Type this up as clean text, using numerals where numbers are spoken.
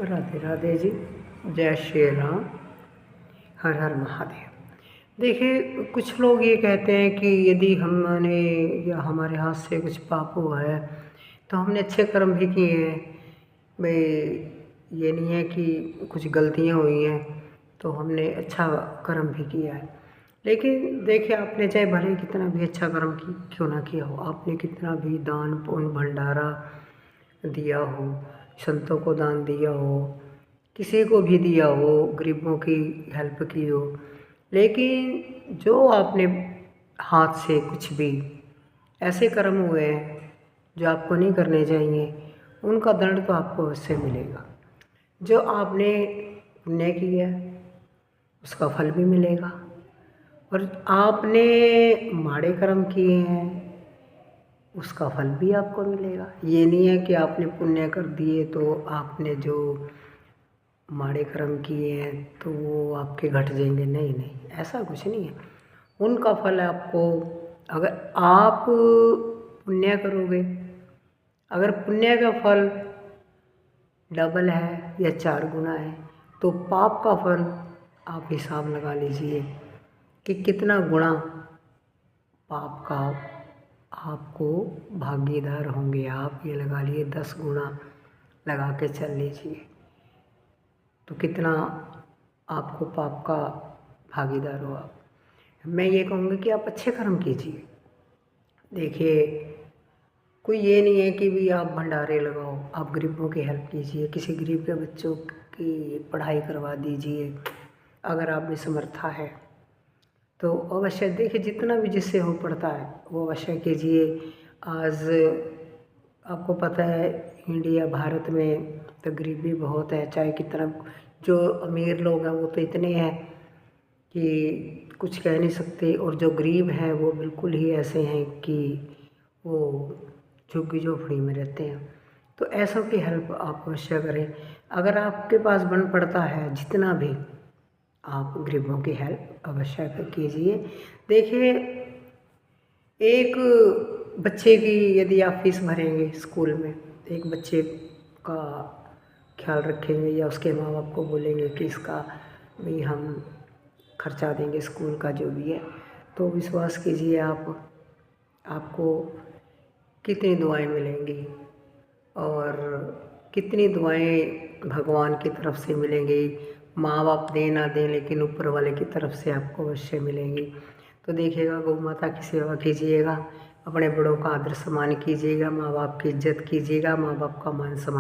राधे राधे जी। जय श्री राम। हर हर महादेव। देखिए, कुछ लोग ये कहते हैं कि यदि हमने या हमारे हाथ से कुछ पाप हुआ है तो हमने अच्छे कर्म भी किए हैं। भाई, ये नहीं है कि कुछ गलतियाँ हुई हैं तो हमने अच्छा कर्म भी किया है। लेकिन देखिए, आपने चाहे भले कितना भी अच्छा कर्म क्यों ना किया हो, आपने कितना भी दान पुण्य भंडारा दिया हो, संतों को दान दिया हो, किसी को भी दिया हो, गरीबों की हेल्प की हो, लेकिन जो आपने हाथ से कुछ भी ऐसे कर्म हुए हैं जो आपको नहीं करने चाहिए, उनका दंड तो आपको अवश्य मिलेगा। जो आपने पुण्य किया उसका फल भी मिलेगा, और आपने माड़े कर्म किए हैं उसका फल भी आपको मिलेगा। ये नहीं है कि आपने पुण्य कर दिए तो आपने जो माड़े कर्म किए हैं तो वो आपके घट जाएंगे। नहीं नहीं, ऐसा कुछ नहीं है। उनका फल आपको, अगर आप पुण्य करोगे, अगर पुण्य का फल डबल है या 4 गुना है, तो पाप का फल आप हिसाब लगा लीजिए कि कितना गुणा पाप का आपको भागीदार होंगे। आप ये लगा लिए 10 गुना लगा के चल लीजिए, तो कितना आपको पाप का भागीदार हो आप। मैं ये कहूँगी कि आप अच्छे कर्म कीजिए। देखिए, कोई ये नहीं है कि भी आप भंडारे लगाओ, आप गरीबों की हेल्प कीजिए, किसी गरीब के बच्चों की पढ़ाई करवा दीजिए अगर आप में समर्था है तो अवश्य। देखिए, जितना भी जिससे हो पड़ता है वो अवश्य कीजिए। आज आपको पता है इंडिया भारत में तो गरीबी बहुत है, चाहे कितना, जो अमीर लोग हैं वो तो इतने हैं कि कुछ कह नहीं सकते, और जो गरीब हैं वो बिल्कुल ही ऐसे हैं कि वो झुग्गी झोपड़ी में रहते हैं। तो ऐसों की हेल्प आप अवश्य करें। अगर आपके पास बन पड़ता है जितना भी, आप गरीबों की हेल्प अवश्य कीजिए। देखिए, एक बच्चे की यदि आप फीस भरेंगे स्कूल में, एक बच्चे का ख्याल रखेंगे या उसके माँ बाप को बोलेंगे कि इसका भी हम खर्चा देंगे स्कूल का जो भी है, तो विश्वास कीजिए आपको कितनी दुआएं मिलेंगी, और कितनी दुआएं भगवान की तरफ से मिलेंगी। माँ बाप दें ना दें, लेकिन ऊपर वाले की तरफ से आपको अवश्य मिलेंगी। तो देखिएगा, गौ माता की सेवा कीजिएगा, अपने बड़ों का आदर सम्मान कीजिएगा, माँ बाप की इज्जत कीजिएगा, माँ बाप का मान सम्मान